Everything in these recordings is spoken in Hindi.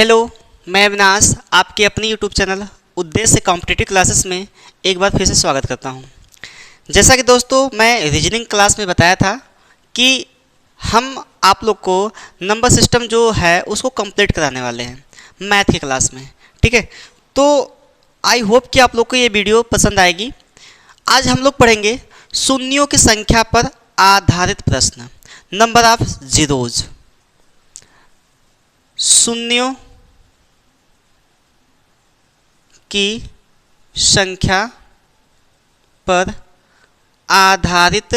हेलो, मैं अविनाश आपके अपने यूट्यूब चैनल उद्देश्य कॉम्पिटिटिव क्लासेस में एक बार फिर से स्वागत करता हूं। जैसा कि दोस्तों मैं रीजनिंग क्लास में बताया था कि हम आप लोग को नंबर सिस्टम जो है उसको कंप्लीट कराने वाले हैं मैथ की क्लास में। ठीक है, तो आई होप कि आप लोग को ये वीडियो पसंद आएगी। आज हम लोग पढ़ेंगे शून्यों की संख्या पर आधारित प्रश्न, नंबर ऑफ जीरोज। शून्यों की संख्या पर आधारित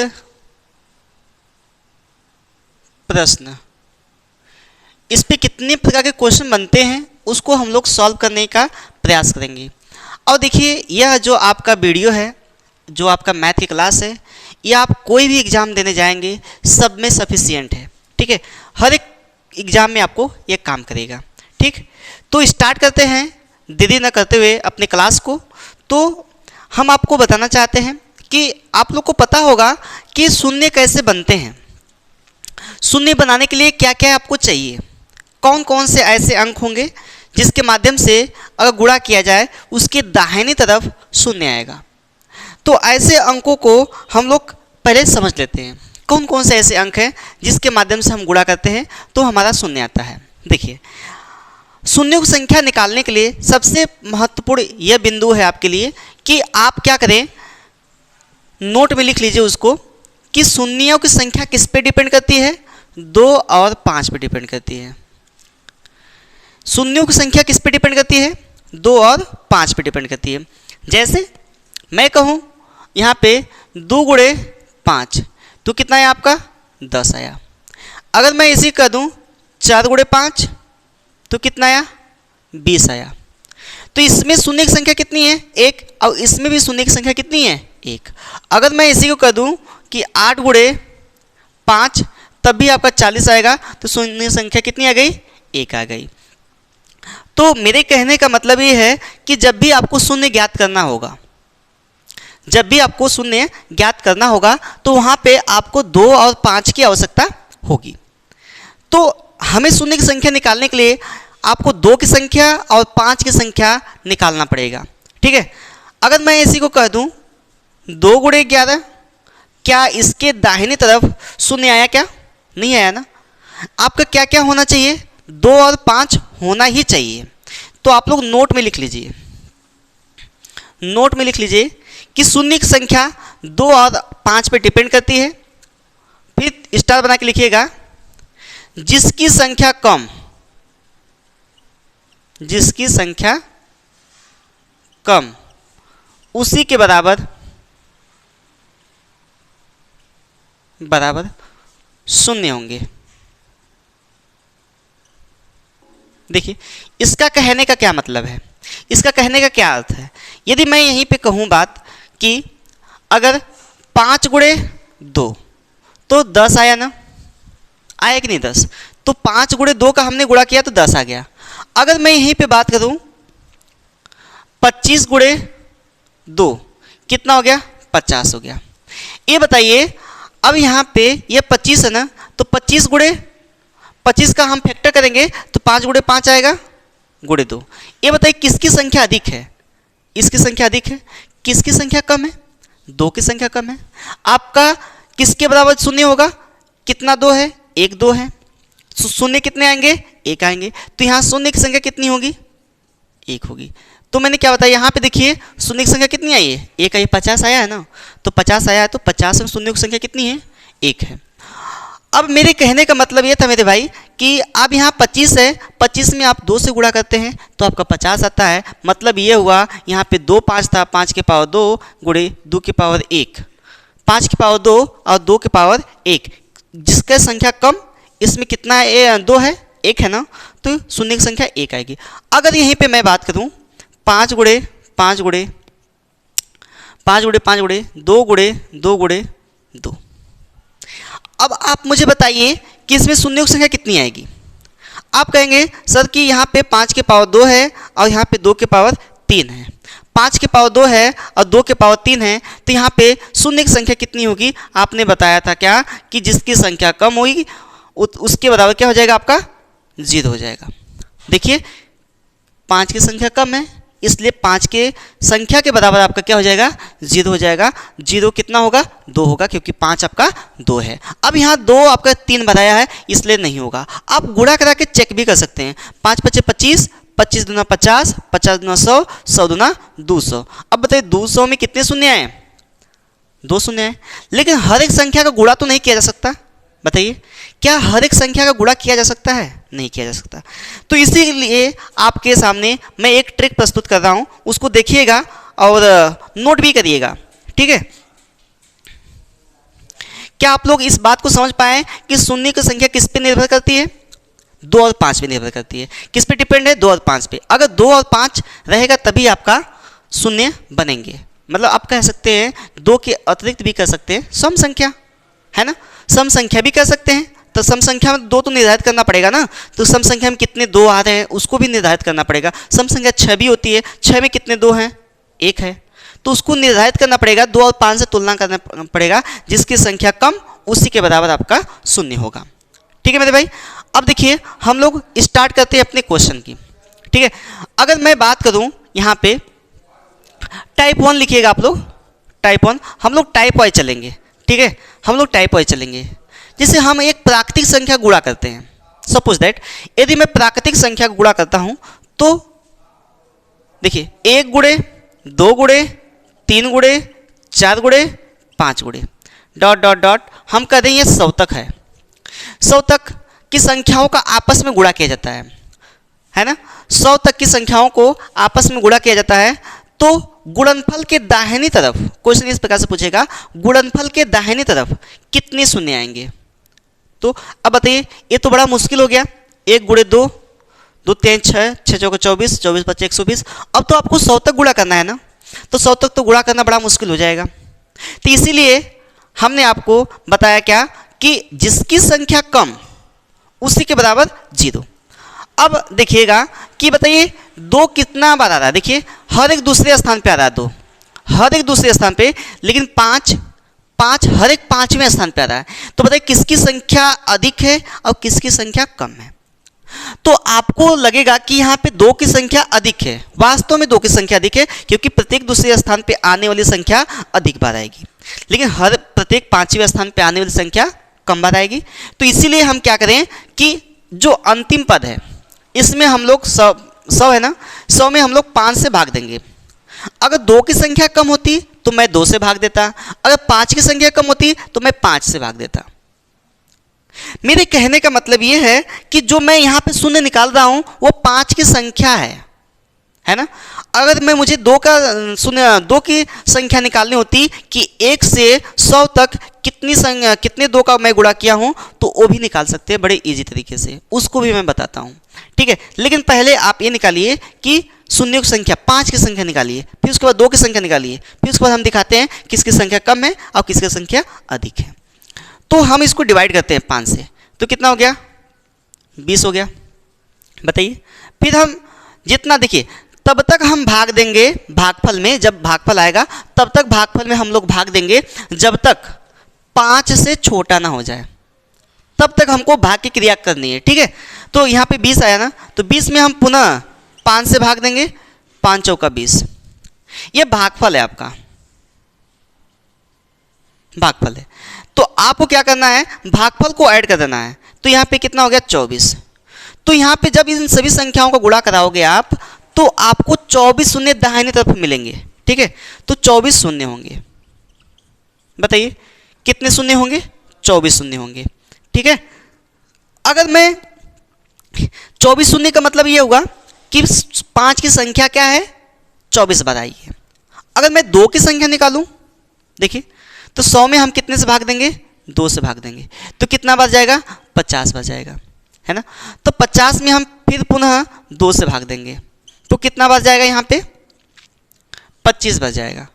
प्रश्न, इस पे कितने प्रकार के क्वेश्चन बनते हैं उसको हम लोग सॉल्व करने का प्रयास करेंगे। और देखिए, यह जो आपका वीडियो है, जो आपका मैथ की क्लास है, यह आप कोई भी एग्ज़ाम देने जाएंगे सब में सफिशिएंट है। ठीक है, हर एक एग्ज़ाम में आपको ये काम करेगा। ठीक, तो स्टार्ट करते हैं देरी न करते हुए अपने क्लास को। तो हम आपको बताना चाहते हैं कि आप लोग को पता होगा कि शून्य कैसे बनते हैं। शून्य बनाने के लिए क्या क्या आपको चाहिए, कौन कौन से ऐसे अंक होंगे जिसके माध्यम से अगर गुणा किया जाए उसके दाहिनी तरफ शून्य आएगा। तो ऐसे अंकों को हम लोग पहले समझ लेते हैं, कौन कौन से ऐसे अंक हैं जिसके माध्यम से हम गुणा करते हैं तो हमारा शून्य आता है। देखिए, शून्यों की संख्या निकालने के लिए सबसे महत्वपूर्ण यह बिंदु है आपके लिए कि आप क्या करें, नोट में लिख लीजिए उसको कि शून्यों की संख्या किस पे डिपेंड करती है, 2 और 5 पे डिपेंड करती है। शून्यों की संख्या किस पे डिपेंड करती है, 2 और 5 पे डिपेंड करती है। जैसे मैं कहूँ यहाँ पे 2 गुणे 5 तो कितना है आपका, 10 आया। अगर मैं इसी कर दूँ 4 गुणे 5 तो कितना आया, 20 आया। तो इसमें शून्य की संख्या कितनी है, 1, और इसमें भी शून्य की संख्या कितनी है, 1। अगर मैं इसी को कर दूं कि 8 गुणे 5 तब भी आपका 40 आएगा, तो शून्य की संख्या कितनी आ गई, 1 आ गई। तो मेरे कहने का मतलब ये है कि जब भी आपको शून्य ज्ञात करना होगा, जब भी आपको शून्य ज्ञात करना होगा तो वहाँ पे आपको 2 और 5 की आवश्यकता होगी। तो हमें शून्य की संख्या निकालने के लिए आपको 2 की संख्या और 5 की संख्या निकालना पड़ेगा। ठीक है, अगर मैं इसी को कह दूं 2 गुणे 11, क्या इसके दाहिनी तरफ शून्य आया, क्या नहीं आया ना। आपका क्या क्या होना चाहिए, 2 और 5 होना ही चाहिए। तो आप लोग नोट में लिख लीजिए, नोट में लिख लीजिए कि शून्य की संख्या 2 और 5 पे डिपेंड करती है। फिर स्टार बना के लिखिएगा, जिसकी संख्या कम, जिसकी संख्या कम उसी के बराबर शून्य होंगे। देखिए, इसका कहने का क्या मतलब है, इसका कहने का क्या अर्थ है। यदि मैं यहीं पे कहूँ बात कि अगर 5 गुणे 2 तो 10 आया ना, आया कि नहीं 10, तो 5 गुणे 2 का हमने गुणा किया तो 10 आ गया। अगर मैं यहीं पे बात करूं 25 गुणे 2 कितना हो गया, 50 हो गया। ये बताइए, अब यहाँ पे ये 25 है ना, तो 25 गुणे 25 का हम फैक्टर करेंगे तो 5 गुणे 5 आएगा गुणे 2। ये बताइए किसकी संख्या अधिक है, इसकी संख्या अधिक है, किसकी संख्या कम है, 2 की संख्या कम है। आपका किसके बराबर शून्य होगा, कितना 2 है, 1 2 है, शून्य कितने आएंगे, 1 आएंगे। तो यहाँ शून्य की संख्या कितनी होगी, 1 होगी। तो मैंने क्या बताया, यहाँ पे देखिए शून्य की संख्या कितनी आई है, 1 आई, 50 आया है ना, तो 50 आया है, तो 50 में शून्य की संख्या कितनी है, 1 है। अब मेरे कहने का मतलब ये था मेरे भाई कि अब यहाँ 25 है, 25 में आप 2 से गुणा करते हैं तो आपका 50 आता है। मतलब ये हुआ यहाँ पे 2 5 था, 5 के पावर 2 गुणे 2 के पावर 1, 5 के पावर 2 और 2 के पावर 1, जिसका संख्या कम इसमें कितना है, 2 है, 1 है ना, तो शून्य की संख्या 1 आएगी। अगर यहीं पे मैं बात करूँ 5 गुणे 5 गुणे 5 गुणे 5 गुणे 2 गुणे 2 गुणे 2। अब आप मुझे बताइए कि इसमें शून्यों की संख्या कितनी आएगी। आप कहेंगे सर कि यहाँ पे 5 के पावर 2 है और यहाँ पे 2 के पावर 3 है, 5 के पावर 2 है और 2 के पावर 3 है, तो यहाँ पे शून्य की संख्या कितनी होगी, आपने बताया था क्या कि जिसकी संख्या कम होगी उसके बराबर क्या हो जाएगा, आपका 0 हो जाएगा। देखिए 5 की संख्या कम है, इसलिए 5 के संख्या के बराबर आपका क्या हो जाएगा, 0 हो जाएगा। 0 कितना होगा, 2 होगा, क्योंकि 5 आपका 2 है। अब यहाँ 2 आपका 3 बताया है, इसलिए नहीं होगा। आप गुणा करा के चेक भी कर सकते हैं। 5 पचे 25, 25 दूना 50, 50 दूना 100, 100 दूना 200। अब बताइए 200 में कितने शून्य आए, 2 शून्य आए। लेकिन हर एक संख्या का गुणा तो नहीं किया जा सकता। बताइए क्या हर एक संख्या का गुणा किया जा सकता है, नहीं किया जा सकता। तो इसीलिए आपके सामने मैं एक ट्रिक प्रस्तुत कर रहा हूं, उसको देखिएगा और नोट भी करिएगा, ठीक है। क्या आप लोग इस बात को समझ पाए कि शून्य की संख्या किस पे निर्भर करती है, 2 और 5 पे निर्भर करती है। किस पे डिपेंड है, 2 और 5 पे। अगर 2 और 5 रहेगा तभी आपका शून्य बनेंगे। मतलब आप कह सकते हैं 2 के अतिरिक्त भी कर सकते हैं सम संख्या, है ना, सम संख्या भी कर सकते हैं। तो सम संख्या में 2 तो निर्धारित करना पड़ेगा ना, तो सम संख्या में कितने 2 आ रहे हैं उसको भी निर्धारित करना पड़ेगा। सम संख्या 6 भी होती है, 6 में कितने 2 हैं, 1 है, तो उसको निर्धारित करना पड़ेगा। 2 और 5 से तुलना करना पड़ेगा, जिसकी संख्या कम उसी के बराबर आपका शून्य होगा। ठीक है मेरे भाई। अब देखिए हम लोग स्टार्ट करते हैं अपने क्वेश्चन की, ठीक है। अगर मैं बात करूं यहाँ पे टाइप 1 लिखिएगा आप लोग, टाइप 1। हम लोग टाइप वाइज चलेंगे, ठीक है, हम लोग टाइप वाइज चलेंगे। जैसे हम एक प्राकृतिक संख्या गुणा करते हैं, सपोज दैट यदि मैं प्राकृतिक संख्या गुणा करता हूं तो देखिए 1 गुणे 2 गुणे 3 गुणे 4 गुणे 5 गुणे डॉट डॉट डॉट, हम कह दें ये 100 तक है। 100 तक की संख्याओं का आपस में गुणा किया जाता है ना। 100 तक की संख्याओं को आपस में गुणा किया जाता है। तो गुणनफल के दाहिनी तरफ क्वेश्चन इस प्रकार से पूछेगा, गुणनफल के दाहिनी तरफ कितने शून्य आएंगे। तो अब बताइए ये तो बड़ा मुश्किल हो गया। 1 गुणे 2, 2 3 6, 6 चौके 24, 24 25 120। अब तो आपको 100 तक गुणा करना है ना, तो 100 तक तो गुणा करना बड़ा मुश्किल हो जाएगा। तो इसीलिए हमने आपको बताया क्या कि जिसकी संख्या कम उसी के बराबर 0। अब देखिएगा कि बताइए 2 कितना बार आ रहा है, देखिए हर एक दूसरे स्थान पे आ रहा है 2, हर एक दूसरे स्थान पे, लेकिन 5 हर एक 5वें स्थान पे आ रहा है। तो बताइए किसकी संख्या अधिक है और किसकी संख्या कम है। तो आपको लगेगा कि यहाँ पे 2 की संख्या अधिक है, वास्तव में 2 की संख्या अधिक है, क्योंकि प्रत्येक दूसरे स्थान पे आने वाली संख्या अधिक बार आएगी, लेकिन हर प्रत्येक 5वें स्थान पे आने वाली संख्या कम बार आएगी। तो इसीलिए हम क्या करें कि जो अंतिम पद है इसमें हम लोग 100 है ना, 100 में हम लोग 5 से भाग देंगे। अगर 2 की संख्या कम होती तो मैं 2 से भाग देता, अगर 5 की संख्या कम होती तो मैं 5 से भाग देता। मेरे कहने का मतलब ये है कि जो मैं यहाँ पे शून्य निकाल रहा हूँ वो 5 की संख्या है ना। अगर मैं मुझे 2 की संख्या निकालनी होती कि 1 से 100 तक कितने 2 का मैं गुणा किया हूँ, तो वो भी निकाल सकते हैं बड़े इजी तरीके से, उसको भी मैं बताता हूँ, ठीक है। लेकिन पहले आप ये निकालिए कि शून्य की संख्या 5 की संख्या निकालिए, फिर उसके बाद 2 की संख्या निकालिए, फिर उसके बाद हम दिखाते हैं किसकी संख्या कम है और किसकी संख्या अधिक है। तो हम इसको डिवाइड करते हैं 5 से, तो कितना हो गया, 20 हो गया। बताइए फिर हम जितना, देखिए तब तक हम भाग देंगे भागफल में, जब भागफल आएगा तब तक भागफल में हम लोग भाग देंगे जब तक 5 से छोटा ना हो जाए, तब तक हमको भाग की क्रिया करनी है, ठीक है। तो यहाँ पे 20 आया ना, तो 20 में हम पुनः 5 से भाग देंगे, 5 चौका 20। ये भागफल है, आपका भागफल है। तो आपको क्या करना है, भागफल को ऐड कर देना है। तो यहाँ पे कितना हो गया, 24। तो यहाँ पे जब इन सभी संख्याओं को गुणा कराओगे आप, तो आपको 24 शून्य दाहिने तरफ मिलेंगे, ठीक है। तो 24 शून्य होंगे। बताइए कितने शून्य होंगे, 24 शून्य होंगे, ठीक है। अगर मैं 24 शून्य का मतलब ये होगा कि 5 की संख्या क्या है, 24 बार आई है। अगर मैं 2 की संख्या निकालूं, देखिए तो 100 में हम कितने से भाग देंगे, 2 से भाग देंगे, तो कितना बार जाएगा, 50 बार जाएगा, है ना। तो 50 में हम फिर पुनः 2 से भाग देंगे, तो कितना बार जाएगा, यहाँ पे 25 बार जाएगा।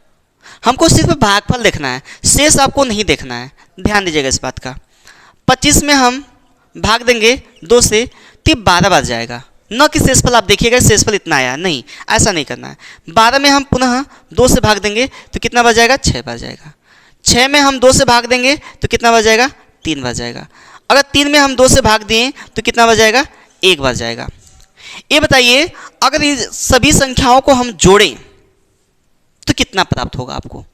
हमको सिर्फ भागफल देखना है, शेष आपको नहीं देखना है, ध्यान दीजिएगा इस बात का। 25 में हम भाग देंगे 2 से, तो 12 बार जाएगा। न कि शेषफल आप देखिएगा शेषफल इतना आया, नहीं, ऐसा नहीं करना है। 12 में हम पुनः 2 से भाग देंगे, तो कितना बार जाएगा, 6 बार जाएगा। 6 में हम 2 से भाग देंगे, तो कितना बार जाएगा, 3 बार जाएगा। अगर 3 में हम 2 से भाग दिए तो कितना बार जाएगा, 1 बार जाएगा। ये बताइए अगर ये सभी संख्याओं को हम जोड़ें तो कितना प्राप्त होगा आपको।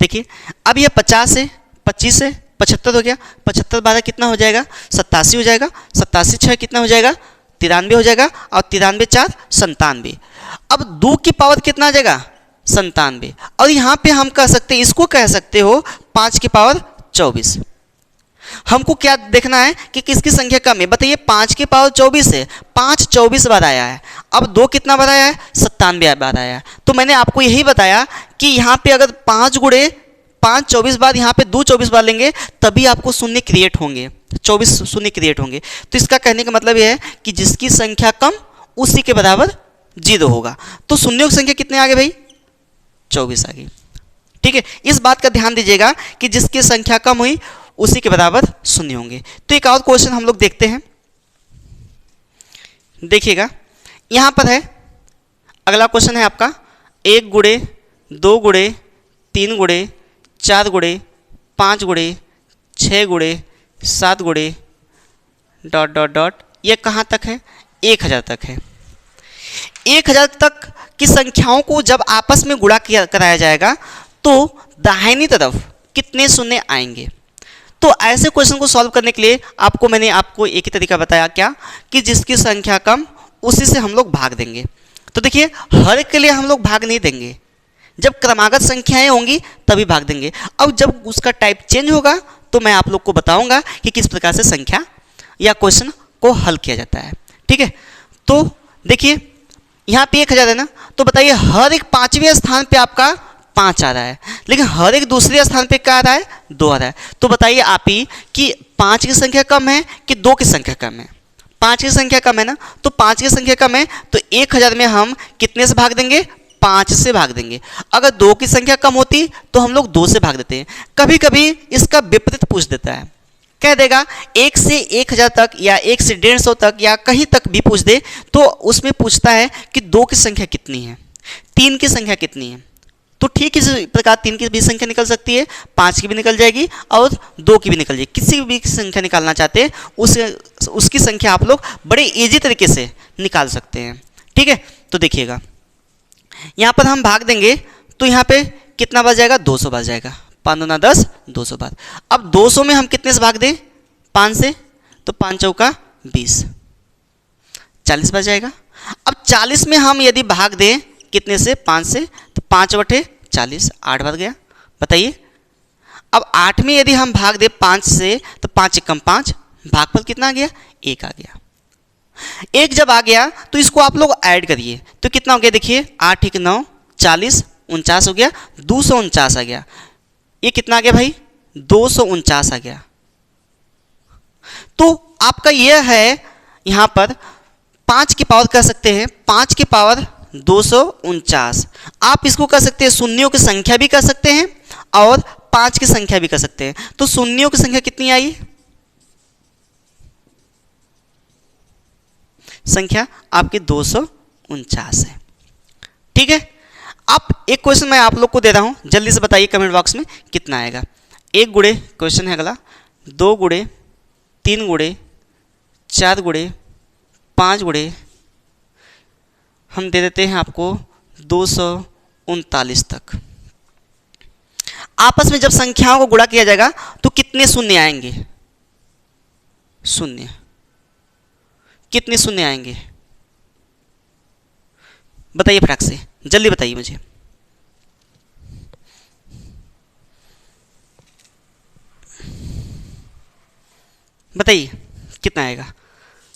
देखिए अब ये 50 है, 25 है, 75 हो गया, 75 12 कितना हो जाएगा 87 हो जाएगा, 87 6 कितना हो जाएगा 93 हो जाएगा, और 93 4 97। अब 2 की पावर कितना आ जाएगा 97, और यहाँ पे हम कह सकते हैं, इसको कह सकते हो 5 की पावर 24। हमको क्या देखना है कि किसकी संख्या कम है। बताइए 5 की पावर 24 है, 5 24 बार आया है, अब 2 कितना बार आया है 97 बार आया है। तो मैंने आपको यही बताया कि यहाँ पे अगर 5 गुणे 5 24 बार, यहाँ पे 2 24 बार लेंगे तभी आपको शून्य क्रिएट होंगे, 24 शून्य क्रिएट होंगे। तो इसका कहने का मतलब यह है कि जिसकी संख्या कम उसी के बराबर 0 होगा। तो शून्यों की संख्या कितने आ गए भाई 24 आ गई। ठीक है, इस बात का ध्यान दीजिएगा कि जिसकी संख्या कम हुई उसी के बराबर शून्य होंगे। तो एक और क्वेश्चन हम लोग देखते हैं, देखिएगा यहां पर है, अगला क्वेश्चन है आपका 1 गुणे 2 गुणे 3 गुणे 4 गुणे 5 गुणे 6 गुणे 7 गुणे डॉट डॉट डॉट, ये कहां तक है 1000 तक है। 1000 तक की संख्याओं को जब आपस में गुणा कराया जाएगा तो दाहिनी तरफ कितने शून्य आएंगे। तो ऐसे क्वेश्चन को सॉल्व करने के लिए मैंने आपको एक ही तरीका बताया, क्या कि जिसकी संख्या कम उसी से हम लोग भाग देंगे। तो देखिए हर के लिए हम लोग भाग नहीं देंगे, जब क्रमागत संख्याएं होंगी तभी भाग देंगे। अब जब उसका टाइप चेंज होगा तो मैं आप लोग को बताऊंगा कि किस प्रकार से संख्या या क्वेश्चन को हल किया जाता है। ठीक है, तो देखिए यहाँ पे 1000 है ना, तो बताइए हर एक 5वें स्थान पे आपका 5 आ रहा है, लेकिन हर एक दूसरे स्थान पे क्या आ रहा है 2 आ रहा है। तो बताइए आप ही कि 5 की संख्या कम है कि 2 की संख्या कम है। 5 की संख्या कम है ना, तो 5 की संख्या कम है तो 1000 में हम कितने से भाग देंगे 5 से भाग देंगे। अगर 2 की संख्या कम होती तो हम लोग 2 से भाग देते हैं। कभी कभी इसका विपरीत पूछ देता है, कह देगा 1 से 1000 तक या 1 से 150 तक या कहीं तक भी पूछ दे, तो उसमें पूछता है कि 2 की संख्या कितनी है, 3 की संख्या कितनी है। तो ठीक इसी प्रकार 3 की भी संख्या निकल सकती है, 5 की भी निकल जाएगी और 2 की भी निकल जाएगी। किसी भी संख्या निकालना चाहते हैं उसकी संख्या आप लोग बड़े इजी तरीके से निकाल सकते हैं। ठीक है, तो देखिएगा यहाँ पर हम भाग देंगे तो यहाँ पे कितना बच जाएगा 200 बच जाएगा, 5 दूना 10 200 बार। अब 200 में हम कितने से भाग दें 5 से, तो 5 चौका 20 40 बच जाएगा। अब 40 में हम यदि भाग दें कितने से 5 से, तो 5 बटे 40 8 बच गया। बताइए अब 8 में यदि हम भाग दें 5 से, तो 5 एकम 5, भागफल कितना आ गया 1 आ गया। 1 जब आ गया तो इसको आप लोग ऐड करिए तो कितना हो गया, देखिए 8 1 9 40 49 हो गया, 249 आ गया। ये कितना आ गया भाई 249 आ गया। तो आपका यह है यहाँ पर 5 की पावर कह सकते हैं, 5 की पावर 249। आप इसको कह सकते हैं शून्यों की संख्या भी कह सकते हैं और 5 की संख्या भी कह सकते हैं। तो शून्यों की संख्या कितनी आई, संख्या आपकी 249 है। ठीक है, अब एक क्वेश्चन मैं आप लोग को दे रहा हूं, जल्दी से बताइए कमेंट बॉक्स में कितना आएगा। 1 गुणे क्वेश्चन है अगला, 2 गुणे 3 गुणे 4 गुणे 5 गुणे हम दे देते हैं आपको 239 तक। आपस में जब संख्याओं को गुणा किया जाएगा तो कितने शून्य आएंगे, शून्य, कितने शून्य आएंगे बताइए फटाक से, जल्दी बताइए मुझे। बताइए कितना आएगा,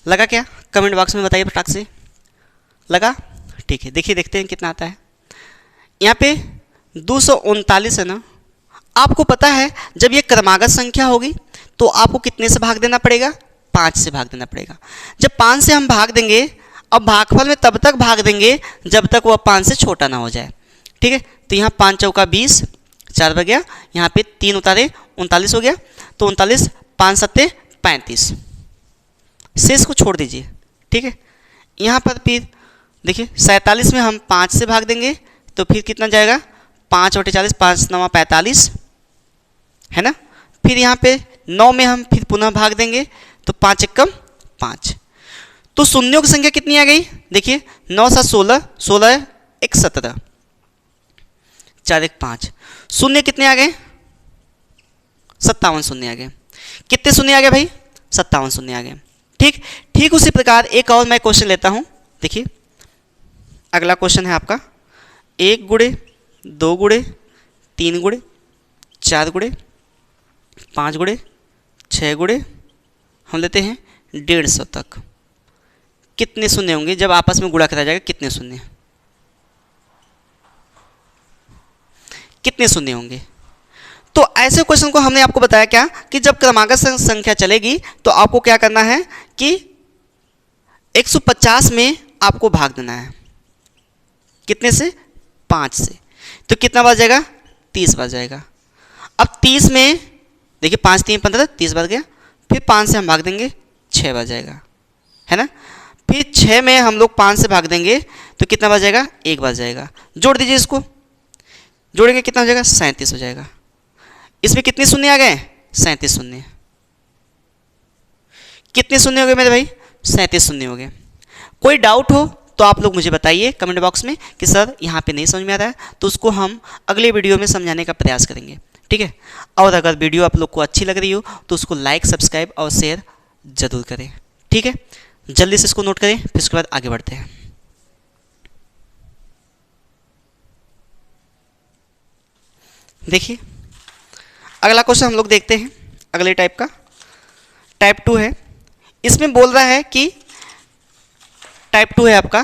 लगा क्या, कमेंट बॉक्स में बताइए फटाक से, लगा। ठीक है, देखिए देखते हैं कितना आता है। यहाँ पे 239 है ना, आपको पता है जब ये क्रमागत संख्या होगी तो आपको कितने से भाग देना पड़ेगा 5 से भाग देना पड़ेगा। जब 5 से हम भाग देंगे, अब भागफल में तब तक भाग देंगे जब तक वह 5 से छोटा ना हो जाए। ठीक है, तो यहाँ 5 चौका 20 4 बच गया, यहाँ पे 3 उतारे 39 हो गया, तो 39 5 सत्ते 35, शेष को छोड़ दीजिए। ठीक है, यहाँ पर फिर देखिए 47 में हम 5 से भाग देंगे तो फिर कितना जाएगा 5 बटे 40, 5 9 45 है ना। फिर यहाँ पे 9 में हम फिर पुनः भाग देंगे तो 5 एकम 5। तो शून्यों की संख्या कितनी आ गई, देखिए 9 7 16, 16 1 17, 4 1 5, शून्य कितने आ गए, 57 शून्य आ गए। कितने शून्य आ गए भाई, 57 शून्य आ गए। ठीक ठीक उसी प्रकार एक और मैं क्वेश्चन लेता हूं। देखिए अगला क्वेश्चन है आपका 1 गुणे 2 गुणे 3 गुणे 4 गुणे 5 गुणे 6 गुणे हम लेते हैं 150 तक। कितने शून्य होंगे जब आपस में गुणा करा जाएगा, कितने शून्य, कितने शून्य होंगे। तो ऐसे क्वेश्चन को हमने आपको बताया क्या कि जब क्रमागत संख्या चलेगी तो आपको क्या करना है कि 150 में आपको भाग देना है, कितने से, 5 से, तो कितना बच जाएगा, 30 बच जाएगा। अब 30 में देखिए 5 3 15, 30 बच गया, फिर 5 से हम भाग देंगे 6 बच जाएगा, है ना। फिर 6 में हम लोग 5 से भाग देंगे तो कितना बच जाएगा, 1 बच जाएगा। जोड़ दीजिए, इसको जोड़ेंगे कितना हो जाएगा, 37 हो जाएगा। इसमें कितने शून्य आ गए, 37 शून्य। कितने शून्य हो गए मेरे भाई, 37 शून्य हो गए। कोई डाउट हो तो आप लोग मुझे बताइए कमेंट बॉक्स में कि सर यहाँ पे नहीं समझ में आ रहा है, तो उसको हम अगले वीडियो में समझाने का प्रयास करेंगे, ठीक है। और अगर वीडियो आप लोग को अच्छी लग रही हो तो उसको लाइक सब्सक्राइब और शेयर जरूर करें, ठीक है। जल्दी से इसको नोट करें, फिर उसके बाद आगे बढ़ते हैं। देखिए अगला क्वेश्चन हम लोग देखते हैं, अगले टाइप का, टाइप 2 है। इसमें बोल रहा है कि टाइप 2 है आपका,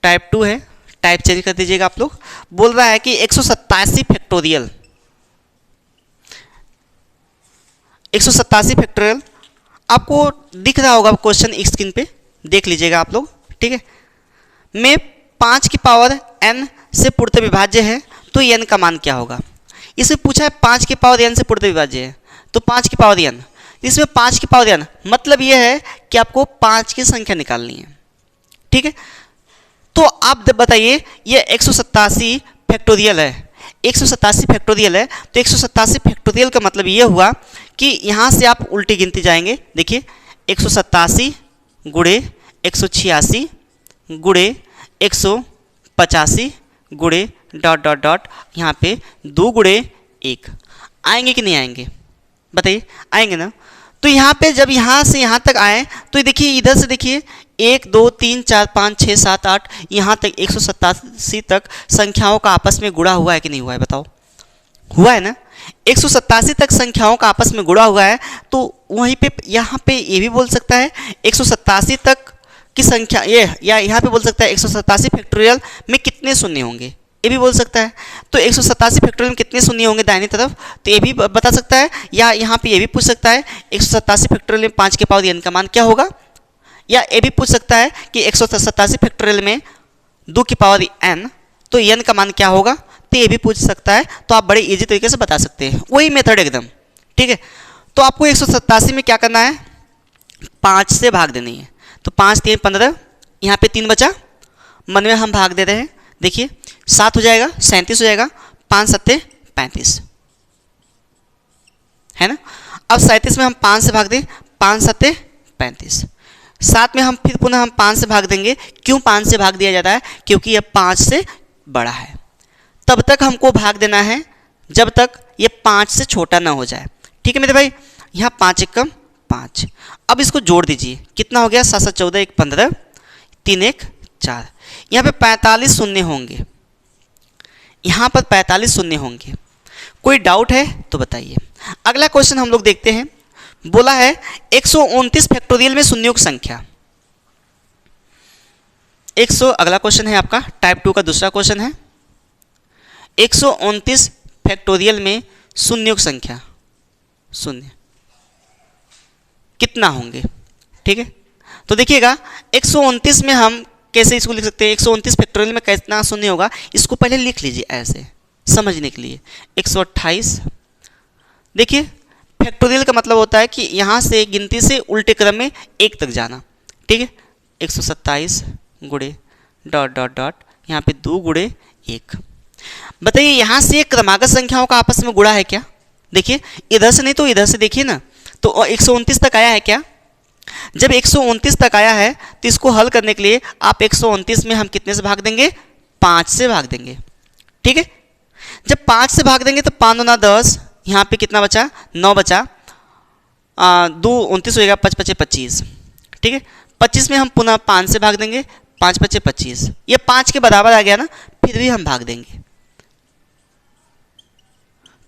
टाइप 2 है, टाइप चेंज कर दीजिएगा आप लोग। बोल रहा है कि 187 फैक्टोरियल, 187 फैक्टोरियल आपको दिख रहा होगा क्वेश्चन स्क्रीन पे, देख लीजिएगा आप लोग, ठीक है। में 5 की पावर n से पूर्णतः विभाज्य है तो n का मान क्या होगा। इसमें पूछा है 5 की पावर n से पूर्णतः विभाज्य है, तो 5 की पावर n, इसमें 5 की पावर n मतलब यह है कि आपको 5 की संख्या निकालनी है, ठीक है। तो आप बताइए ये 187 फैक्टोरियल है, 187 फैक्टोरियल है, तो 187 फैक्टोरियल का मतलब ये हुआ कि यहाँ से आप उल्टी गिनती जाएंगे। देखिए 187 गुणे 186 गुणे 185 गुणे डॉट डॉट डॉट यहाँ पे 2 गुणे 1 आएंगे कि नहीं आएंगे, बताइए, आएंगे ना। तो यहाँ पे जब यहाँ से यहाँ तक आए तो देखिए इधर से देखिए 1 2 3 4 5 6 7 8 यहाँ तक 187 तक संख्याओं का आपस में गुणा हुआ है कि नहीं हुआ है, बताओ, हुआ है ना। 187 तक संख्याओं का आपस में गुणा हुआ है, तो वहीं पे यहाँ पे ये भी बोल सकता है 187 तक की संख्या ये, या यहाँ पे बोल सकता है 187 फैक्टोरियल में कितने शून्य होंगे, ये भी बोल सकता है। तो 187 फैक्टोरियल में कितने शून्य होंगे दाहिनी तरफ, तो ये भी बता सकता है। या यहाँ पे ये भी पूछ सकता है 187 फैक्टोरियल में 5 के पावर n का मान क्या होगा। या ये भी पूछ सकता है कि 187 फैक्टोरियल में 2 की पावर n, तो n का मान क्या होगा, तो ये भी पूछ सकता है। तो आप बड़े इजी तरीके से बता सकते हैं, वही मेथड एकदम, ठीक है। तो आपको 187 में क्या करना है, 5 से भाग देनी है। तो 5 3 15, यहाँ पे 3 बचा, मन में हम भाग दे रहे हैं, देखिए 7 हो जाएगा, 37 हो जाएगा, 5 7 35, है ना। अब 37 में हम 5 से भाग दें, 5 7 35, 7 में हम फिर पुनः हम 5 से भाग देंगे। क्यों 5 से भाग दिया जाता है, क्योंकि यह 5 से बड़ा है। तब तक हमको भाग देना है जब तक ये 5 से छोटा ना हो जाए, ठीक है मेरे भाई। यहाँ 5 1 कम 5। अब इसको जोड़ दीजिए, कितना हो गया, 7 7 14 1 15 3 1 4। यहाँ पे 45 शून्य होंगे, यहाँ पर 45 शून्य होंगे। कोई डाउट है तो बताइए। अगला क्वेश्चन हम लोग देखते हैं। बोला है 129 फैक्टोरियल में शून्यों की संख्या। अगला क्वेश्चन है आपका टाइप 2 का दूसरा क्वेश्चन है। 129 फैक्टोरियल में शून्यों की संख्या, शून्य कितना होंगे, ठीक है। तो देखिएगा 129 में हम कैसे इसको लिख सकते हैं, 129 फैक्टोरियल में कितना शून्य होगा, इसको पहले लिख लीजिए ऐसे समझने के लिए। 128, देखिए फैक्टोरियल का मतलब होता है कि यहाँ से गिनती से उल्टे क्रम में 1 तक जाना, ठीक है। 127 गुणे डॉट डॉट डॉट यहाँ पे 2 गुणे 1। बताइए यहाँ से क्रमागत संख्याओं का आपस में गुणा है क्या, देखिए इधर से नहीं तो इधर से देखिए ना, तो 129 तक आया है क्या? जब 129 तक आया है तो इसको हल करने के लिए आप 129 में हम कितने से भाग देंगे? 5 से भाग देंगे। ठीक है, जब 5 से भाग देंगे तो 5 दूना 10, यहाँ पे कितना बचा? 9 बचा, 2 29 हो जाएगा, 5 पचे 25। ठीक है, 25 में हम पुनः 5 से भाग देंगे, 5 पचे 25, ये 5 के बराबर आ गया ना, फिर भी हम भाग देंगे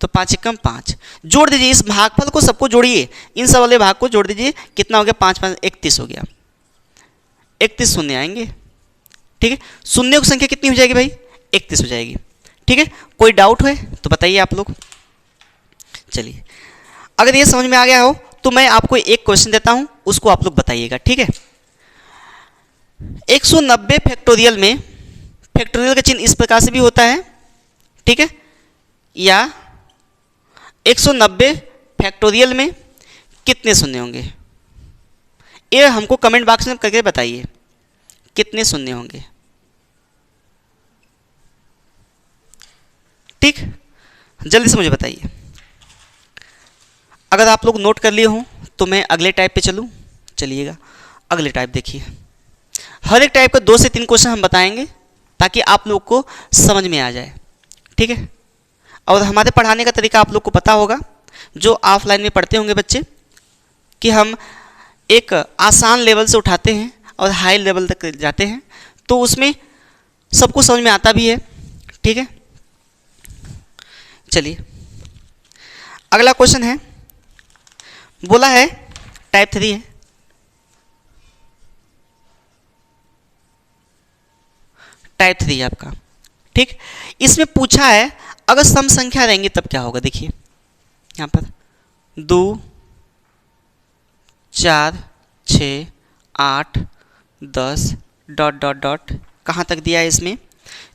तो 5 एकम 5। जोड़ दीजिए इस भागफल को, सबको जोड़िए, इन सब वाले भाग को जोड़ दीजिए, कितना हो गया? 5 5 31 हो गया, 31 शून्य आएंगे। ठीक है, शून्य की संख्या कितनी हो जाएगी भाई? 31 हो जाएगी। ठीक है, कोई डाउट है तो बताइए आप लोग। चलिए, अगर ये समझ में आ गया हो तो मैं आपको एक क्वेश्चन देता हूं, उसको आप लोग बताइएगा। ठीक है, 190 फैक्टोरियल में फैक्टोरियल का चिन्ह इस प्रकार से भी होता है। ठीक है, या 190 फैक्टोरियल में कितने शून्य होंगे? ये हमको कमेंट बॉक्स में करके बताइए कितने शून्य होंगे। ठीक, जल्दी से मुझे बताइए। अगर आप लोग नोट कर लिए हों तो मैं अगले टाइप पे चलूं। चलिएगा, अगले टाइप देखिए। हर एक टाइप का 2 से 3 क्वेश्चन हम बताएंगे ताकि आप लोग को समझ में आ जाए। ठीक है, और हमारे पढ़ाने का तरीका आप लोग को पता होगा, जो ऑफलाइन में पढ़ते होंगे बच्चे, कि हम एक आसान लेवल से उठाते हैं और हाई लेवल तक जाते हैं, तो उसमें सबको समझ में आता भी है। ठीक है, चलिए अगला क्वेश्चन है, बोला है टाइप 3 है। टाइप 3 है आपका। ठीक, इसमें पूछा है अगर सम संख्या रहेंगी तब क्या होगा। देखिए यहाँ पर 2 4 6 8 10 डॉट डॉट डॉट कहाँ तक दिया है इसमें?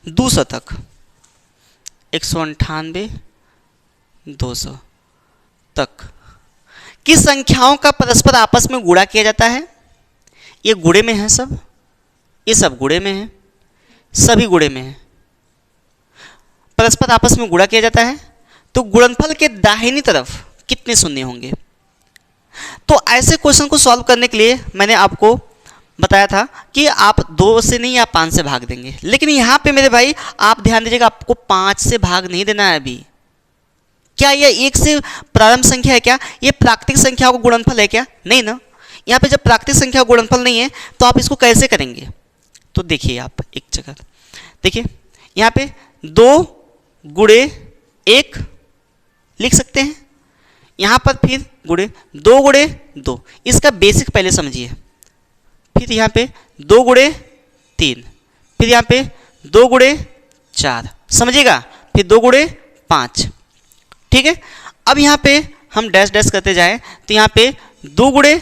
200 तक, 198 200 तक की संख्याओं का परस्पर आपस में गुणा किया जाता है। ये गुणे में है सब, ये सब गुणे में है, सभी गुणे में है, परस्पर आपस में गुणा किया जाता है। तो गुणनफल के दाहिनी तरफ कितने शून्य होंगे? तो ऐसे क्वेश्चन को सॉल्व करने के लिए मैंने आपको बताया था कि आप 2 से नहीं, आप 5 से भाग देंगे, लेकिन यहाँ पे मेरे भाई आप ध्यान दीजिएगा, आपको 5 से भाग नहीं देना है अभी। क्या यह 1 से प्रारंभ संख्या है? क्या ये प्राकृतिक संख्याओं का गुणनफल है क्या? नहीं ना। यहाँ पे जब प्राकृतिक संख्या का गुणनफल नहीं है तो आप इसको कैसे करेंगे? तो देखिए आप एक जगह देखिए, यहाँ पे 2 गुणे 1 लिख सकते हैं, यहाँ पर फिर गुणे 2 गुणे 2, इसका बेसिक पहले समझिए। फिर यहाँ पे 2 गुणे 3, फिर यहाँ पे 2 गुणे 4, समझिएगा, फिर 2 गुणे 5। ठीक है, अब यहाँ पे हम डैश डैश करते जाएं तो यहाँ पे 2 गुणे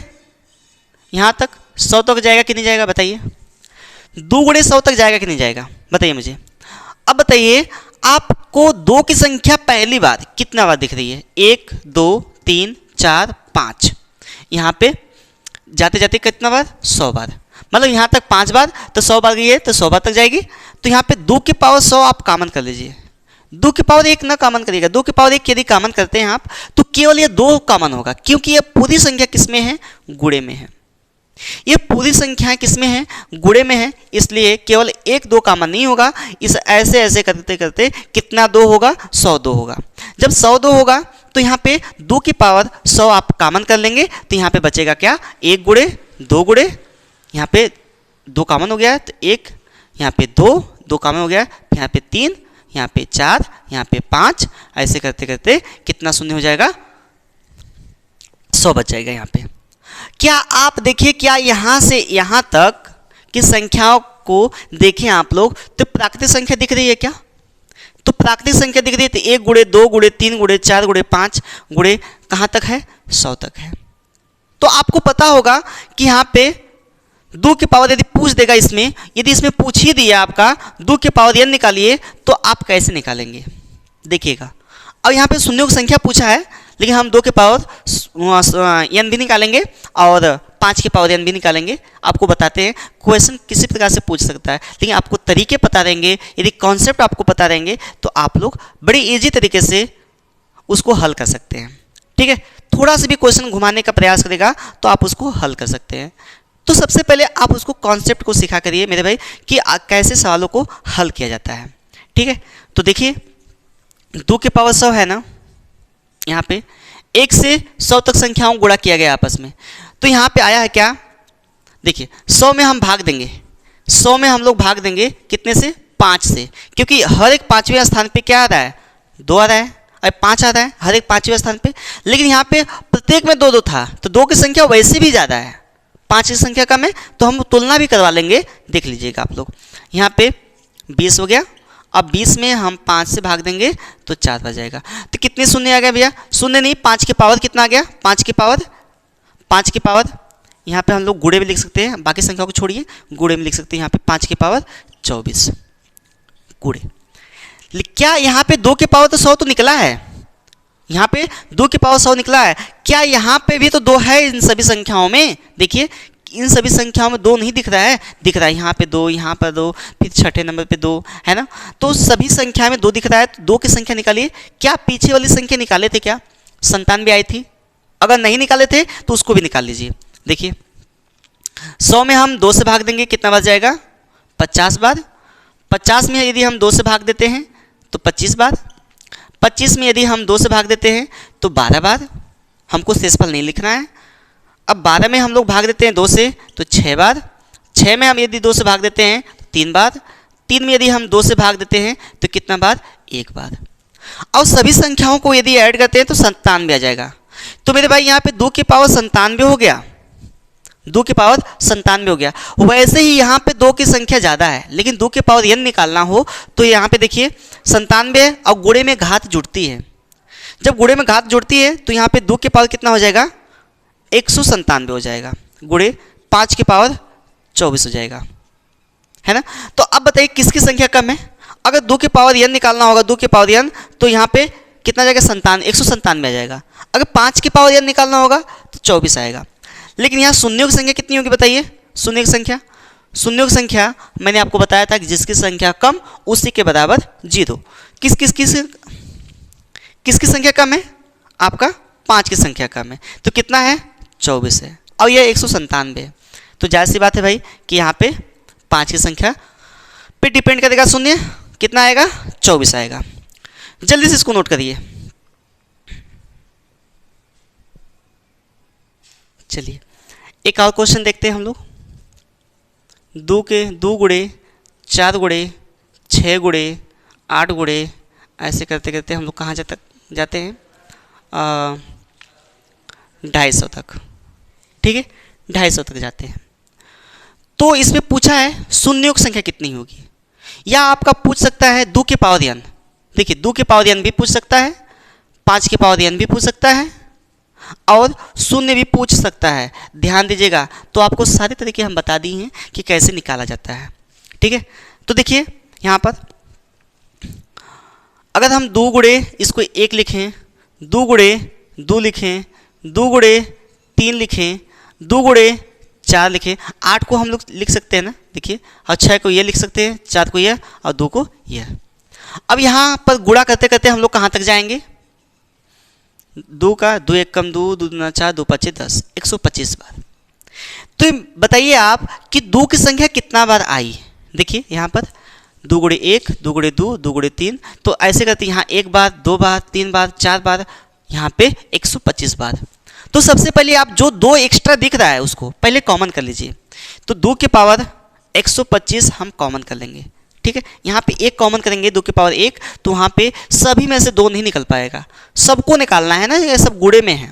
यहाँ तक 100 तक जाएगा कि नहीं जाएगा? बताइए, 2 गुणे 100 तक जाएगा कि नहीं जाएगा? बताइए मुझे। अब बताइए, आपको 2 की संख्या पहली बार कितना बार दिख रही है? 1 2 3 4 5, यहाँ पे जाते जाते कितना बार? 100 बार, मतलब यहाँ तक 5 बार, तो 100 बार गई है तो 100 बार तक जाएगी। तो यहाँ पे 2 की पावर 100 आप कॉमन कर लीजिए, 2 की पावर 1 ना कॉमन करिएगा, 2 की पावर 1 यदि कॉमन करते हैं आप तो केवल ये 2 कॉमन होगा, क्योंकि ये पूरी संख्या किसमें है? गुणे में है। ये पूरी संख्याएं किसमें है? गुणे में है, इसलिए केवल 1 2 कॉमन नहीं होगा। इस ऐसे ऐसे करते करते कितना 2 होगा? 102 होगा। जब 102 होगा तो यहाँ पे 2 की पावर 100 आप कॉमन कर लेंगे, तो यहाँ पे बचेगा क्या? 1 गुणे 2 गुणे, यहाँ पे 2 कॉमन हो गया तो 1, यहाँ पे 2 कॉमन हो गया, फिर यहाँ पे 3, यहाँ पे 4, यहाँ पे 5, ऐसे करते करते कितना शून्य हो जाएगा? 100 बच जाएगा यहाँ पे। क्या आप देखिए, क्या यहाँ से यहाँ तक की संख्याओं को देखें आप लोग तो प्राकृतिक संख्या दिख रही है क्या? तो प्राकृतिक संख्या दिख रही है तो 1 गुणे 2 गुणे 3 गुणे 4 गुणे 5 गुणे कहाँ तक है? 100 तक है। तो आपको पता होगा कि यहाँ पे 2 की पावर यदि पूछ देगा, इसमें यदि इसमें पूछ ही दिया आपका 2 की पावर n निकालिए, तो आप कैसे निकालेंगे? देखिएगा, अब यहाँ पे शून्यों की संख्या पूछा है, लेकिन हम 2 के पावर n भी निकालेंगे और 5 के पावर n भी निकालेंगे। आपको बताते हैं क्वेश्चन किसी प्रकार से पूछ सकता है, लेकिन आपको तरीके पता रहेंगे, यदि कॉन्सेप्ट आपको पता रहेंगे तो आप लोग बड़ी ईजी तरीके से उसको हल कर सकते हैं। ठीक है, थोड़ा सा भी क्वेश्चन घुमाने का प्रयास करेगा तो आप उसको हल कर सकते हैं। तो सबसे पहले आप उसको कॉन्सेप्ट को सिखा करिए मेरे भाई कि कैसे सवालों को हल किया जाता है। ठीक है, तो देखिए 2 की पावर 100 है ना, यहाँ पे 1 से 100 तक संख्याओं गुणा किया गया आपस में। तो यहाँ पे आया है क्या, देखिए 100 में हम भाग देंगे, 100 में हम लोग भाग देंगे कितने से, 5 से, क्योंकि हर एक 5वें स्थान पे क्या आ रहा है, 2 आ रहा है और 5 आ रहा है हर एक 5वें स्थान पे। लेकिन यहाँ पे प्रत्येक में 2 था, तो 2 की संख्या वैसे भी ज़्यादा है, 5 की संख्या कम है, तो हम तुलना भी करवा लेंगे। देख लीजिएगा आप लोग, यहाँ पे 20 हो गया, अब 20 में हम 5 से भाग देंगे तो 4 बच जाएगा। तो कितने शून्य आ गया भैया, शून्य नहीं, 5 की पावर कितना आ गया, 5 की पावर यहाँ पे हम लोग गुणे में लिख सकते हैं, बाकी संख्याओं को छोड़िए, गुणे में लिख सकते हैं। यहाँ पे 5 की पावर 24 गुणे। क्या यहाँ पे 2 की पावर तो 100 तो निकला है, यहाँ पे 2 की पावर 100 निकला है, क्या यहाँ पे भी तो 2 है इन सभी संख्याओं में? देखिए इन सभी संख्याओं में 2 नहीं दिख रहा है, दिख रहा है यहाँ पे 2, यहाँ पर 2, फिर छठे नंबर पे 2 है ना। तो सभी संख्या में 2 दिख रहा है, तो 2 की संख्या निकालिए। क्या पीछे वाली संख्या निकाले थे क्या, 97 आई थी? अगर नहीं निकाले थे तो उसको भी निकाल लीजिए। देखिए 100 में हम 2 से भाग देंगे, कितना बच जाएगा, 50 बार। 50 में यदि हम 2 से भाग देते हैं तो 25 बार। 25 में यदि हम 2 से भाग देते हैं तो 12 बार। हमको शेषफल नहीं लिखना है। अब 12 में हम लोग भाग देते हैं 2 से तो 6 बार। 6 में हम यदि 2 से भाग देते हैं तो 3 बार। 3 में यदि हम 2 से भाग देते हैं तो कितना बार, 1 बार। और सभी संख्याओं को यदि ऐड करते हैं तो 97 आ जाएगा। तो मेरे भाई यहाँ पे 2 की पावर 97 हो गया, 2 की पावर 97 हो गया। वैसे ही यहाँ पे 2 की संख्या ज़्यादा है, लेकिन 2 की पावर n निकालना हो तो यहाँ पे देखिए 97 है और गुणे में घात जुड़ती है। जब गुणे में घात जुड़ती है तो यहाँ पे 2 की पावर कितना हो जाएगा, 197 हो जाएगा, गुणे 5 की पावर 24 हो जाएगा, है ना। तो अब बताइए किसकी संख्या कम है? अगर 2 की पावर n निकालना होगा, 2 की पावर n, तो यहाँ पे कितना जाएगा, 197 आ जाएगा। अगर 5 की पावर n निकालना होगा तो 24 आएगा। लेकिन यहाँ शून्यों की संख्या कितनी होगी बताइए, शून्य की संख्या मैंने आपको बताया था कि जिसकी संख्या कम उसी के बराबर 0। किसकी संख्या कम है, आपका 5 की संख्या कम है, तो कितना है, 24 है, और यह 197 है। तो जाहिर सी बात है भाई कि यहाँ पे 5 की संख्या पे डिपेंड करेगा शून्य, कितना आएगा, 24 आएगा। जल्दी से इसको नोट करिए। चलिए एक और क्वेश्चन देखते हैं हम लोग। 2 गुणे 4 गुणे 6 गुणे 8 गुणे, ऐसे करते करते हम लोग कहाँ जाते हैं, 250 तक। ठीक है, 250 तक जाते हैं। तो इसमें पूछा है शून्यों की संख्या कितनी होगी, या आपका पूछ सकता है 2 की पावर n। देखिए 2 की पावर n भी पूछ सकता है, 5 की पावर n भी पूछ सकता है, और शून्य भी पूछ सकता है। ध्यान दीजिएगा, तो आपको सारे तरीके हम बता दिए हैं कि कैसे निकाला जाता है। ठीक है, तो देखिए यहाँ पर अगर हम 2 गुणे इसको 1 लिखें, 2 गुणे 2 लिखें, 2 गुणे 3 लिखें, 2 गुणे 4 लिखें, 8 को हम लोग लिख सकते हैं ना, देखिए, और 6 को ये लिख सकते हैं, 4 को यह और 2 को यह। अब यहाँ पर गुणा करते करते हम लोग कहाँ तक जाएंगे, 2 का 2 1 कम 2, 2 दूना 4, 2 5 10, 125 बार। तो बताइए आप कि 2 की संख्या कितना बार आई। देखिए यहाँ पर 2 गुणे 1, 2 गुणे 2, 2 गुणे 3, तो ऐसे करते यहाँ 1 बार, 2 बार, 3 बार, 4 बार, यहाँ पे 125 बार। तो सबसे पहले आप जो 2 एक्स्ट्रा दिख रहा है उसको पहले कॉमन कर लीजिए। तो 2 की पावर 125 हम कॉमन कर लेंगे। ठीक है, यहाँ पे 1 कॉमन करेंगे, 2 की पावर 1, तो वहाँ पे सभी में से 2 नहीं निकल पाएगा, सबको निकालना है ना, ये सब गुणे में है।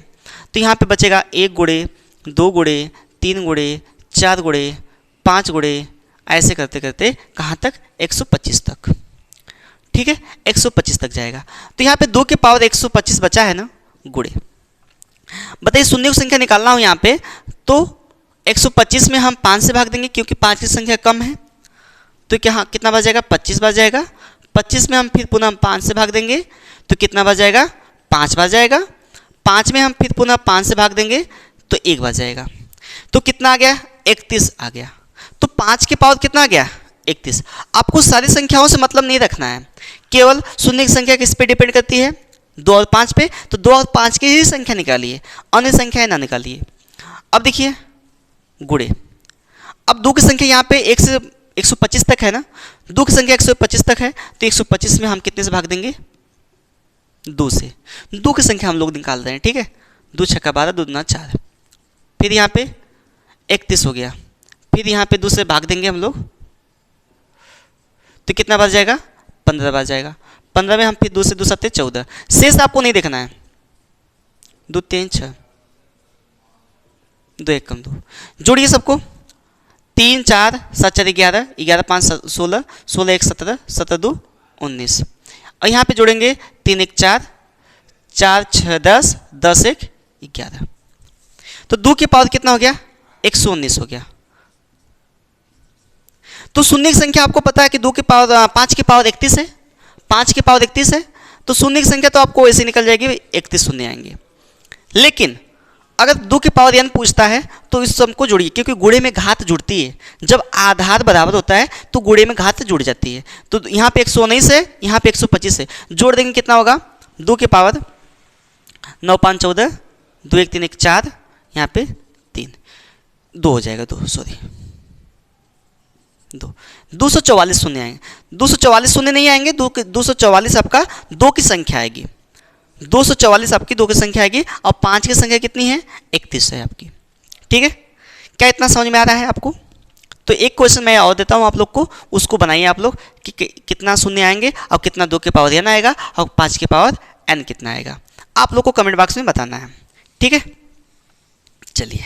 तो यहाँ पे बचेगा 1 गुणे 2 गुणे 3 गुणे 4 गुणे 5 गुणे, ऐसे करते करते कहाँ तक, 125 तक। ठीक है, 125 तक जाएगा। तो यहाँ पे 2 की पावर 125 बचा है ना, गुणे। बताइए शून्य की संख्या निकालना हो यहाँ पे, तो 125 में हम 5 से भाग देंगे क्योंकि 5 की संख्या कम है, तो क्या कितना बच जाएगा, 25 बच जाएगा। 25 में हम फिर पुनः 5 से भाग देंगे तो कितना बच जाएगा, 5 बच जाएगा। 5 में हम फिर पुनः 5 से भाग देंगे तो 1 बच जाएगा। तो कितना आ गया, 31 आ गया। तो 5 की पावर कितना आ गया, 31। आपको सारी संख्याओं से मतलब नहीं रखना है, केवल शून्य की संख्या किस पे डिपेंड करती है, 2 और 5 पे, तो 2 और 5 की ही संख्या निकालिए, अन्य संख्याएं ना निकालिए। अब देखिए गुणे, अब 2 की संख्या यहाँ पे 1 से 125 तक है ना, 2 की संख्या 125 तक है, तो 125 में हम कितने से भाग देंगे? 2 से। 2 की संख्या हम लोग निकाल रहे हैं, ठीक है। 2 छक्का 12, 2 दूना 4, फिर यहाँ पे 31 हो गया, फिर यहाँ पे 2 से भाग देंगे हम लोग, तो कितना बच जाएगा? 15 बच जाएगा। 15 में हम फिर 2 से 2 7 14, शेष आपको नहीं देखना है। 2 3 6, 2 1 कम 2, जोड़िए सबको। 3 4 7 4 11, 11 5 16, 16 1 17, 17 2 19, और यहाँ पे जोड़ेंगे 3 1 4, 4 6 10, 10 1 11, तो 2 की पावर कितना हो गया? 119 हो गया। तो शून्य की संख्या आपको पता है कि 2 की पावर 5 की पावर 31 है, 5 की पावर 31 है, तो शून्य की संख्या तो आपको ऐसे निकल जाएगी, 31 शून्य आएंगे। लेकिन अगर 2 की पावर n पूछता है तो इस सब को जोड़िए, क्योंकि गुणे में घात जुड़ती है। जब आधार बराबर होता है तो गुणे में घात जुड़ जाती है। तो यहाँ पे 119 है, यहाँ पे 125 है, जोड़ देंगे कितना होगा? 2 की पावर 9 5 14, 2 1 3 1 4, यहाँ पे 3, 2 हो जाएगा, 2 सॉरी 2, 244 शून्य आएंगे। 244 शून्य नहीं आएंगे, 244 आपका 2 की संख्या आएगी, 244 आपकी 2 की संख्या आएगी, और 5 की संख्या कितनी है? 31 है आपकी, ठीक है। क्या इतना समझ में आ रहा है आपको? तो एक क्वेश्चन मैं और देता हूँ आप लोग को, उसको बनाइए आप लोग कि कितना शून्य आएंगे और कितना 2 के पावर n आएगा और 5 के पावर n कितना आएगा, आप लोग को कमेंट बॉक्स में बताना है, ठीक है। चलिए,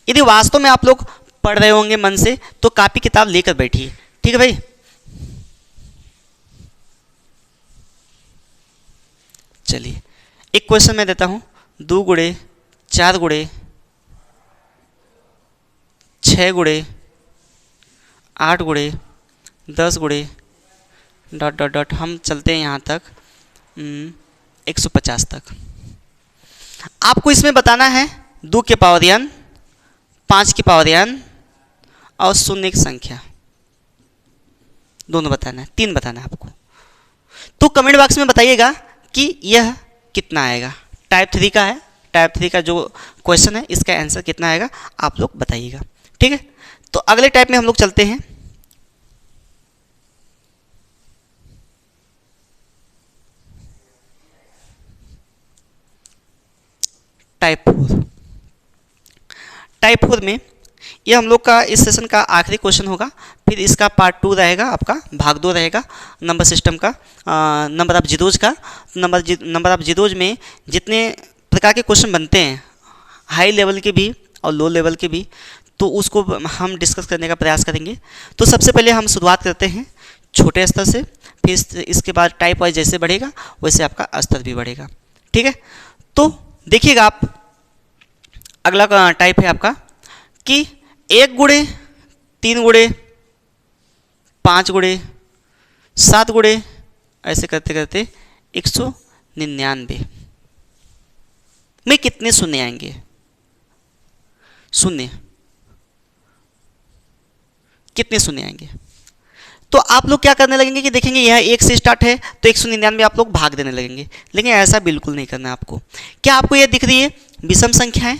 यदि वास्तव में आप लोग पढ़ रहे होंगे मन से तो कॉपी किताब लेकर बैठिए, ठीक है भाई। चलिए एक क्वेश्चन मैं देता हूं, 2 गुणे 4 गुणे 6 गुणे 8 गुणे 10 गुणे डॉट डॉट डॉट, हम चलते हैं यहाँ तक 150 तक। आपको इसमें बताना है 2 के पावर n, 5 की पावर n और शून्य की संख्या, दोनों बताना है, 3 बताना है आपको। तो कमेंट बॉक्स में बताइएगा कि यह कितना आएगा। टाइप 3 का है, टाइप 3 का जो क्वेश्चन है इसका आंसर कितना आएगा आप लोग बताइएगा, ठीक है। तो अगले टाइप में हम लोग चलते हैं। टाइप 4। टाइप 4 में ये हम लोग का इस सेशन का आखिरी क्वेश्चन होगा, फिर इसका पार्ट 2 रहेगा, आपका भाग 2 रहेगा नंबर सिस्टम का, नंबर ऑफ जीरोज का। नंबर ऑफ जीरोज में जितने प्रकार के क्वेश्चन बनते हैं, हाई लेवल के भी और लो लेवल के भी, तो उसको हम डिस्कस करने का प्रयास करेंगे। तो सबसे पहले हम शुरुआत करते हैं छोटे स्तर से, फिर इसके बाद टाइप वाइज जैसे बढ़ेगा वैसे आपका स्तर भी बढ़ेगा, ठीक है। तो देखिएगा आप, अगला टाइप है आपका कि 1 गुणे 3 गुणे 5 गुणे 7 गुणे, ऐसे करते करते 199 में कितने शून्य आएंगे? शून्य, कितने शून्य आएंगे? तो आप लोग क्या करने लगेंगे कि देखेंगे यह 1 से स्टार्ट है तो 199 आप लोग भाग देने लगेंगे, लेकिन ऐसा बिल्कुल नहीं करना आपको। क्या आपको यह दिख रही है विषम संख्याएं?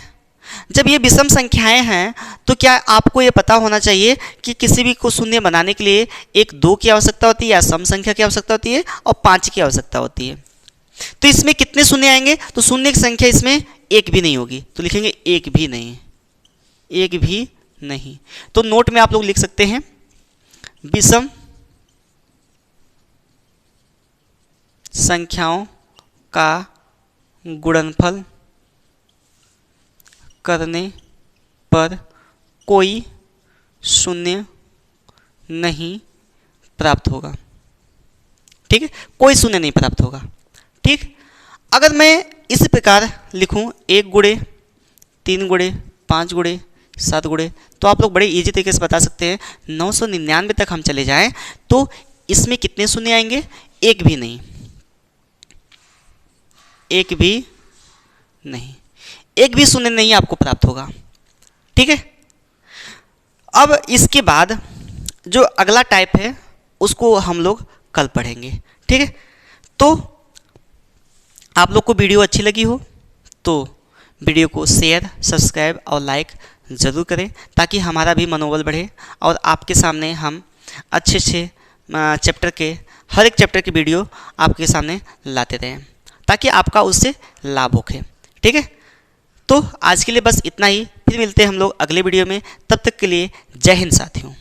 जब ये विषम संख्याएं हैं तो क्या आपको ये पता होना चाहिए कि किसी भी को शून्य बनाने के लिए एक 2 की आवश्यकता होती है, या सम संख्या की आवश्यकता होती है, और 5 की आवश्यकता होती है। तो इसमें कितने शून्य आएंगे? तो शून्य की संख्या इसमें एक भी नहीं होगी, तो लिखेंगे एक भी नहीं, एक भी नहीं। तो नोट में आप लोग लिख सकते हैं विषम संख्याओं का गुणनफल करने पर कोई शून्य नहीं प्राप्त होगा, ठीक है, कोई शून्य नहीं प्राप्त होगा, ठीक। अगर मैं इसी प्रकार लिखूं 1 गुणे 3 गुणे 5 गुणे 7 गुणे, तो आप लोग बड़े इजी तरीके से बता सकते हैं 999 तक हम चले जाएं तो इसमें कितने शून्य आएंगे? एक भी नहीं, एक भी नहीं, एक भी शून्य नहीं आपको प्राप्त होगा, ठीक है। अब इसके बाद जो अगला टाइप है उसको हम लोग कल पढ़ेंगे, ठीक है। तो आप लोग को वीडियो अच्छी लगी हो तो वीडियो को शेयर, सब्सक्राइब और लाइक ज़रूर करें, ताकि हमारा भी मनोबल बढ़े और आपके सामने हम अच्छे चैप्टर के, हर एक चैप्टर की वीडियो आपके सामने लाते रहें, ताकि आपका उससे लाभ होखे। ठीक है, तो आज के लिए बस इतना ही। फिर मिलते हैं हम लोग अगले वीडियो में। तब तक के लिए जय हिंद साथियों।